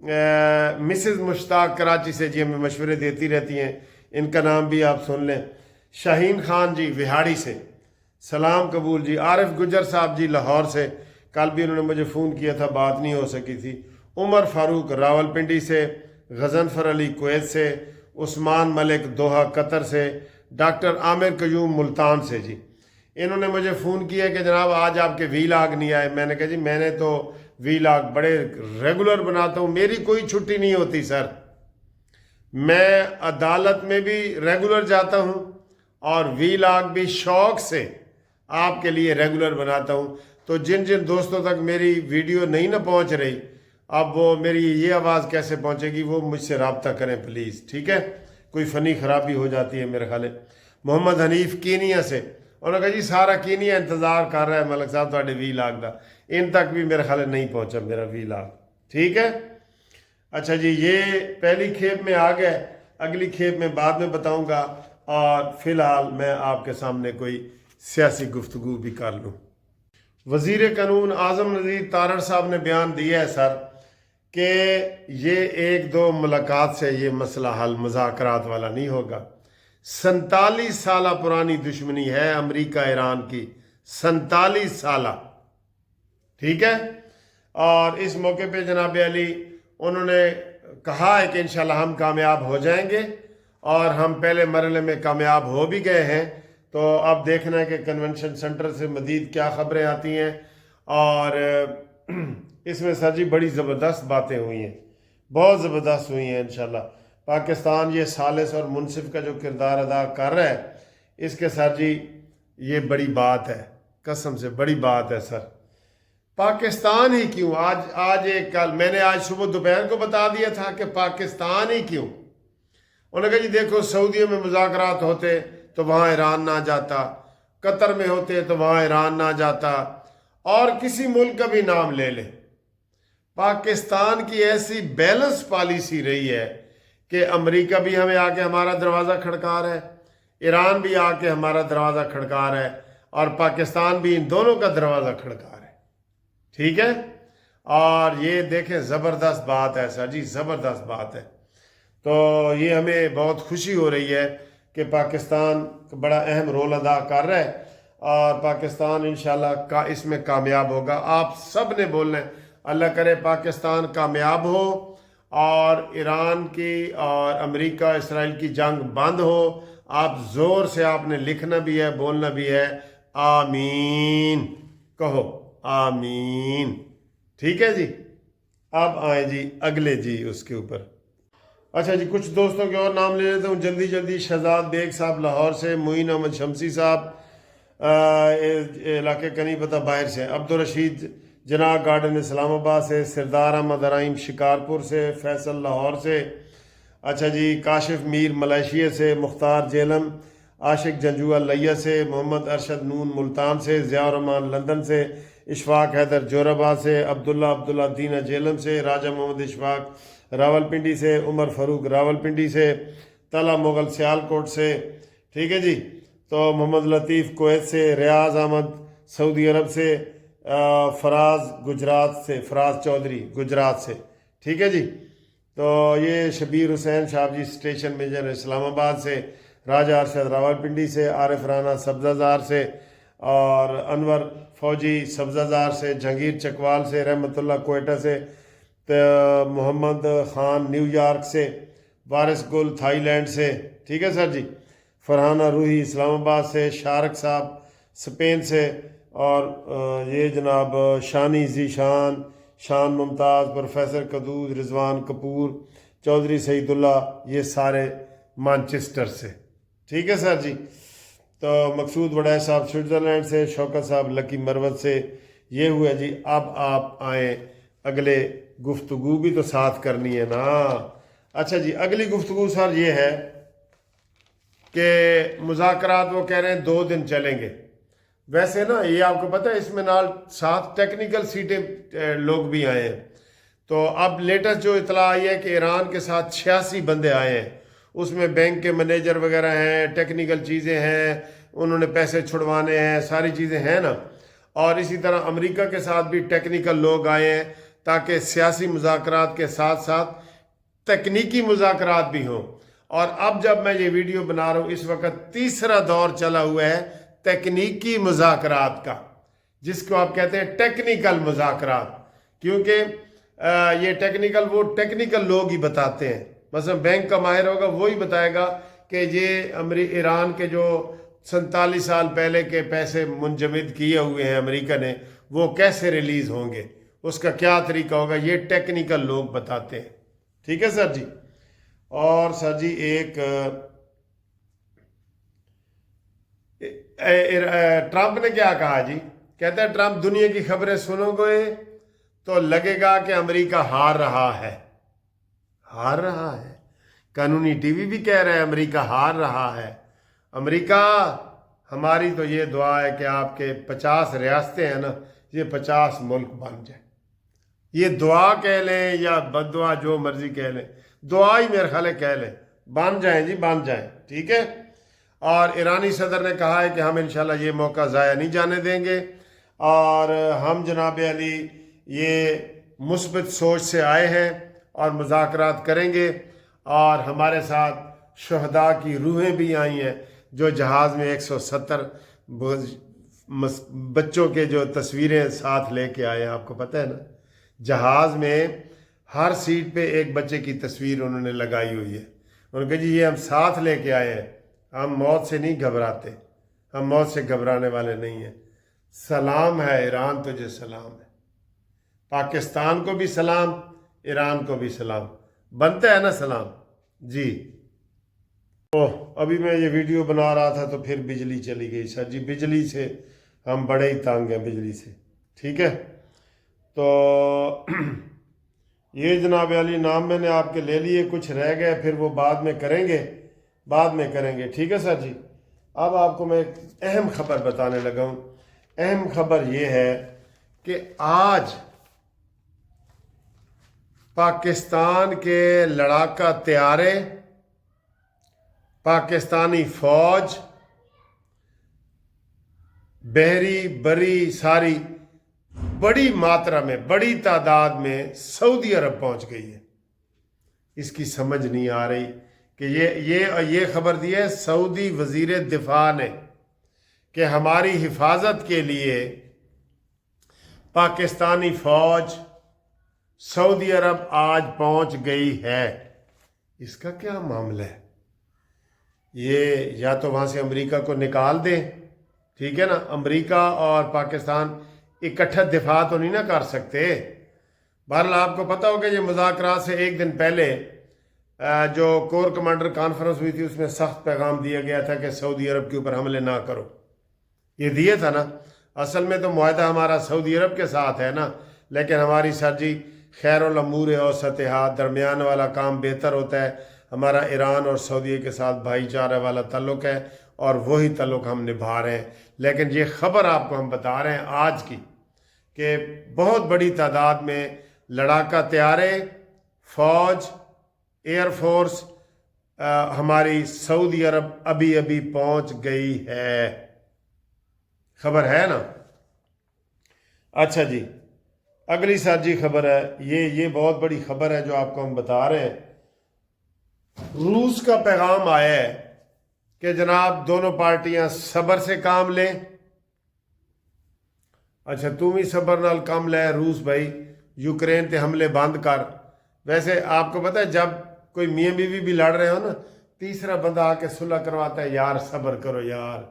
Mrs مشتاق کراچی سے جی ہمیں مشورے دیتی رہتی ہیں، ان کا نام بھی آپ سن لیں۔ شاہین خان جی وہاڑی سے سلام قبول جی۔ عارف گجر صاحب جی لاہور سے، کل بھی انہوں نے مجھے فون کیا تھا، بات نہیں ہو سکی تھی۔ عمر فاروق راولپنڈی سے، غضنفر علی کویت سے، عثمان ملک دوحہ قطر سے، ڈاکٹر عامر قیوم ملتان سے جی۔ انہوں نے مجھے فون کیا کہ جناب آج آپ کے وی لاگ نہیں آئے۔ میں نے کہا جی میں نے تو وی لاگ بڑے ریگولر بناتا ہوں، میری کوئی چھٹی نہیں ہوتی سر۔ میں عدالت میں بھی ریگولر جاتا ہوں اور وی لاگ بھی شوق سے آپ کے لیے ریگولر بناتا ہوں۔ تو جن جن دوستوں تک میری ویڈیو نہیں نہ پہنچ رہی، اب وہ میری یہ آواز کیسے پہنچے گی، وہ مجھ سے رابطہ کریں پلیز، ٹھیک ہے؟ کوئی فنی خرابی ہو جاتی ہے میرے خیال ہے۔ محمد حنیف کینیا سے، انہوں نے کہا جی سارا کینیا انتظار کر رہا ہے ملک صاحب تھوڑے وی لاگ دا، ان تک بھی میرے خیال ہے نہیں پہنچا میرا وی لاگ، ٹھیک ہے؟ اچھا جی، یہ پہلی کھیپ میں آ گئے، اگلی کھیپ میں بعد میں بتاؤں گا، اور فی الحال میں آپ کے سامنے کوئی سیاسی گفتگو بھی کر لوں۔ وزیر قانون اعظم نذیر تارڑ صاحب نے بیان دیا ہے سر کہ یہ ایک دو ملاقات سے یہ مسئلہ حل مذاکرات والا نہیں ہوگا۔ 47 سالہ پرانی دشمنی ہے امریکہ ایران کی، 47 سالہ، ٹھیک ہے؟ اور اس موقع پہ جناب علی انہوں نے کہا ہے کہ انشاءاللہ ہم کامیاب ہو جائیں گے، اور ہم پہلے مرحلے میں کامیاب ہو بھی گئے ہیں۔ تو اب دیکھنا ہے کہ کنونشن سینٹر سے مزید کیا خبریں آتی ہیں، اور اس میں سر جی بڑی زبردست باتیں ہوئی ہیں، بہت زبردست ہوئی ہیں انشاءاللہ۔ پاکستان یہ سالس اور منصف کا جو کردار ادا کر رہا ہے، اس کے سر جی یہ بڑی بات ہے، قسم سے بڑی بات ہے سر۔ پاکستان ہی کیوں، آج ایک کل میں نے آج صبح دوپہر کو بتا دیا تھا کہ پاکستان ہی کیوں۔ انہوں نے کہا جی دیکھو سعودیہ میں مذاکرات ہوتے تو وہاں ایران نہ جاتا، قطر میں ہوتے تو وہاں ایران نہ جاتا، اور کسی ملک کا بھی نام لے لے۔ پاکستان کی ایسی بیلنس پالیسی رہی ہے کہ امریکہ بھی ہمیں آ کے ہمارا دروازہ کھڑکا رہا ہے، ایران بھی آ کے ہمارا دروازہ کھڑکا رہا ہے، اور پاکستان بھی ان دونوں کا دروازہ کھڑکا رہا ہے، ٹھیک ہے؟ اور یہ دیکھیں زبردست بات ہے سر جی، زبردست بات ہے۔ تو یہ ہمیں بہت خوشی ہو رہی ہے کہ پاکستان بڑا اہم رول ادا کر رہا ہے، اور پاکستان انشاءاللہ اس میں کامیاب ہوگا۔ آپ سب نے بولنا ہے اللہ کرے پاکستان کامیاب ہو، اور ایران کی اور امریکہ اسرائیل کی جنگ بند ہو۔ آپ زور سے آپ نے لکھنا بھی ہے، بولنا بھی ہے، آمین کہو، آمین، ٹھیک ہے جی؟ اب آئیں جی اگلے جی اس کے اوپر۔ اچھا جی، کچھ دوستوں کے اور نام لے لیتا ہوں جلدی جلدی۔ شہزاد بیگ صاحب لاہور سے، معین احمد شمسی صاحب علاقے کا نہیں پتہ باہر سے، عبدالرشید جناح گارڈن اسلام آباد سے، سردار احمد ارائم شکارپور سے، فیصل لاہور سے، اچھا جی کاشف میر ملائیشیا سے، مختار جیلم عاشق جنجوع لیا سے، محمد ارشد نون ملتان سے، ضیاء الرحمان لندن سے، اشفاق حیدر جوراباد سے، عبداللہ دینا جیلم سے، راجہ محمد اشفاق راولپنڈی سے، عمر فاروق راولپنڈی سے، طلحہ مغل سیالکوٹ سے، ٹھیک ہے جی؟ تو محمد لطیف کویت سے، ریاض احمد سعودی عرب سے، فراز چودھری گجرات سے، ٹھیک ہے جی؟ تو یہ Shabbir Hussain Shah G station major اسلام آباد سے، راجہ ارشد راولپنڈی سے، عارف رانا سبزہ زار سے، اور انور فوجی سبزہ زار سے، جہانگیر چکوال سے، رحمت اللہ کوئٹہ سے، محمد خان نیو یارک سے، وارث گل تھائی لینڈ سے، ٹھیک ہے سر جی؟ فرحانہ روحی اسلام آباد سے، شارک صاحب اسپین سے، اور یہ جناب شانی ذیشان، شان ممتاز، پروفیسر قدود، رضوان کپور، چودھری سعید اللہ، یہ سارے مانچسٹر سے، ٹھیک ہے سر جی؟ تو مقصود وڈائے صاحب سوئٹزرلینڈ سے، شوکت صاحب لکی مروت سے، یہ ہوا جی۔ اب آپ آئیں اگلے، گفتگو بھی تو ساتھ کرنی ہے نا۔ اچھا جی، اگلی گفتگو سر یہ ہے کہ مذاکرات وہ کہہ رہے ہیں 2 دن چلیں گے۔ ویسے نا یہ آپ کو پتہ ہے اس میں نال 7 ٹیکنیکل سیٹیں لوگ بھی آئے ہیں۔ تو اب لیٹسٹ جو اطلاع آئی ہے کہ ایران کے ساتھ 86 بندے آئے ہیں، اس میں بینک کے مینیجر وغیرہ ہیں، ٹیکنیکل چیزیں ہیں، انہوں نے پیسے چھڑوانے ہیں، ساری چیزیں ہیں نا۔ اور اسی طرح امریکہ کے ساتھ بھی ٹیکنیکل لوگ آئے ہیں، تاکہ سیاسی مذاکرات کے ساتھ ساتھ تکنیکی مذاکرات بھی ہوں۔ اور اب جب میں یہ ویڈیو بنا رہا ہوں اس وقت تیسرا دور چلا ہوا ہے تکنیکی مذاکرات کا، جس کو آپ کہتے ہیں ٹیکنیکل مذاکرات، کیونکہ یہ ٹیکنیکل وہ ٹیکنیکل لوگ ہی بتاتے ہیں۔ مثلا بینک کا ماہر ہوگا وہی بتائے گا کہ یہ ایران کے جو 47 سال پہلے کے پیسے منجمد کیے ہوئے ہیں امریکہ نے، وہ کیسے ریلیز ہوں گے، اس کا کیا طریقہ ہوگا، یہ ٹیکنیکل لوگ بتاتے ہیں۔ ٹھیک ہے سر جی۔ اور سر جی ایک ٹرمپ نے کیا کہا جی؟ کہتا ہے ٹرمپ دنیا کی خبریں سنو گے تو لگے گا کہ امریکہ ہار رہا ہے، ہار رہا ہے۔ قانونی ٹی وی بھی کہہ رہا ہے امریکہ ہار رہا ہے۔ امریکہ، ہماری تو یہ دعا ہے کہ آپ کے 50 ریاستیں ہیں نا، یہ 50 ملک بن جائیں۔ یہ دعا کہہ لیں یا بد دعا، جو مرضی کہہ لیں، دعا ہی میرے خیال ہے کہہ لیں، بن جائیں جی، بن جائیں۔ ٹھیک ہے۔ اور ایرانی صدر نے کہا ہے کہ ہم انشاءاللہ یہ موقع ضائع نہیں جانے دیں گے، اور ہم جناب علی یہ مثبت سوچ سے آئے ہیں اور مذاکرات کریں گے، اور ہمارے ساتھ شہداء کی روحیں بھی آئی ہیں جو جہاز میں 170 بچوں کے جو تصویریں ساتھ لے کے آئے ہیں۔ آپ کو پتہ ہے نا، جہاز میں ہر سیٹ پہ ایک بچے کی تصویر انہوں نے لگائی ہوئی ہے۔ انہوں نے کہا جی یہ ہم ساتھ لے کے آئے ہیں، ہم موت سے نہیں گھبراتے، ہم موت سے گھبرانے والے نہیں ہیں۔ سلام ہے ایران، تجھے سلام ہے، پاکستان کو بھی سلام، ایران کو بھی سلام، بنتا ہے نا سلام جی۔ ابھی میں یہ ویڈیو بنا رہا تھا تو پھر بجلی چلی گئی سر جی۔ بجلی سے ہم بڑے ہی تانگ ہیں، بجلی سے۔ ٹھیک ہے۔ تو یہ جناب علی نام میں نے آپ کے لے لیے، کچھ رہ گئے پھر وہ بعد میں کریں گے، بعد میں کریں گے۔ ٹھیک ہے سر جی۔ اب آپ کو میں ایک اہم خبر بتانے لگا ہوں۔ اہم خبر یہ ہے کہ آج پاکستان کے لڑاکا طیارے، پاکستانی فوج، بحری بری ساری بڑی ماترا میں، بڑی تعداد میں سعودی عرب پہنچ گئی ہے۔ اس کی سمجھ نہیں آ رہی کہ یہ خبر دی ہے سعودی وزیر دفاع نے کہ ہماری حفاظت کے لیے پاکستانی فوج سعودی عرب آج پہنچ گئی ہے۔ اس کا کیا معاملہ ہے؟ یہ یا تو وہاں سے امریکہ کو نکال دیں، ٹھیک ہے نا، امریکہ اور پاکستان اکٹھا دفاع تو نہیں نہ کر سکتے۔ بہرحال آپ کو پتہ ہوگا یہ مذاکرات سے ایک دن پہلے جو کور کمانڈر کانفرنس ہوئی تھی اس میں سخت پیغام دیا گیا تھا کہ سعودی عرب کے اوپر حملے نہ کرو، یہ دیا تھا نا۔ اصل میں تو معاہدہ ہمارا سعودی عرب کے ساتھ ہے نا، لیکن ہماری سر جی خیر الامور اوسطھا، درمیان والا کام بہتر ہوتا ہے۔ ہمارا ایران اور سعودی کے ساتھ بھائی چارہ والا تعلق ہے اور وہی تعلق ہم نبھا رہے ہیں۔ لیکن یہ خبر آپ کو ہم بتا رہے ہیں آج کی کہ بہت بڑی تعداد میں لڑاکا طیارے، فوج، ایئر فورس ہماری سعودی عرب ابھی پہنچ گئی ہے۔ خبر ہے نا؟ اچھا جی، اگلی سر جی خبر ہے، یہ بہت بڑی خبر ہے جو آپ کو ہم بتا رہے ہیں۔ روس کا پیغام آیا ہے کہ جناب دونوں پارٹیاں صبر سے کام لیں۔ اچھا تم ہی صبر نال کام لے روس بھائی، یوکرین تے حملے بند کر۔ ویسے آپ کو پتہ ہے جب کوئی میاں بیوی بھی لڑ رہے ہو نا، تیسرا بندہ آ کے صلح کرواتا ہے، یار صبر کرو یار،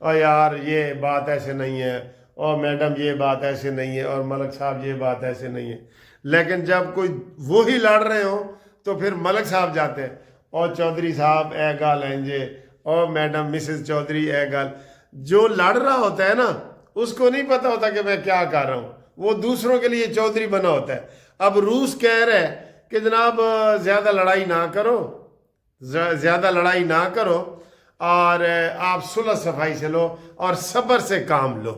اور یار یہ بات ایسے نہیں ہے، اور میڈم یہ بات ایسے نہیں ہے، اور ملک صاحب یہ بات ایسے نہیں ہے۔ لیکن جب کوئی وہی لڑ رہے ہوں تو پھر ملک صاحب جاتے ہیں، اور چودھری صاحب اے گل اینجے، اور میڈم مسز چودھری اے گل۔ جو لڑ رہا ہوتا ہے نا اس کو نہیں پتہ ہوتا کہ میں کیا کر رہا ہوں، وہ دوسروں کے لیے چودھری بنا ہوتا ہے۔ اب روس کہہ رہا ہے کہ جناب زیادہ لڑائی نہ کرو، زیادہ لڑائی نہ کرو، اور آپ صلح صفائی سے لو اور صبر سے کام لو۔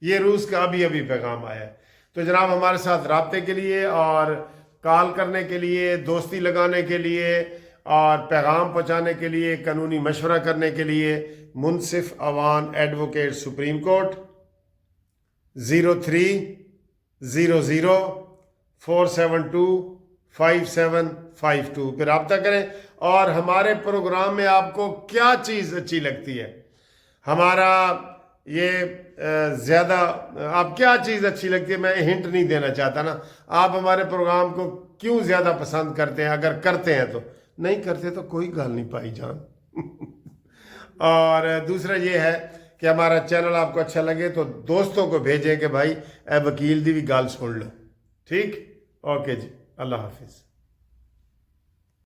یہ روس کا ابھی پیغام آیا ہے۔ تو جناب ہمارے ساتھ رابطے کے لیے اور کال کرنے کے لیے، دوستی لگانے کے لیے اور پیغام پہنچانے کے لیے، قانونی مشورہ کرنے کے لیے منصف اوان ایڈوکیٹ سپریم کورٹ 0300 4725752 پہ رابطہ کریں. اور ہمارے پروگرام میں آپ کو کیا چیز اچھی لگتی ہے، ہمارا یہ زیادہ آپ کیا چیز اچھی لگتی ہے، میں ہنٹ نہیں دینا چاہتا نا. آپ ہمارے پروگرام کو کیوں زیادہ پسند کرتے ہیں، اگر کرتے ہیں تو، نہیں کرتے تو کوئی گل نہیں پائی جان. اور دوسرا یہ ہے کہ ہمارا چینل آپ کو اچھا لگے تو دوستوں کو بھیجیں کہ بھائی اے وکیل دی بھی گل سن لو. ٹھیک، اوکے جی، اللہ حافظ.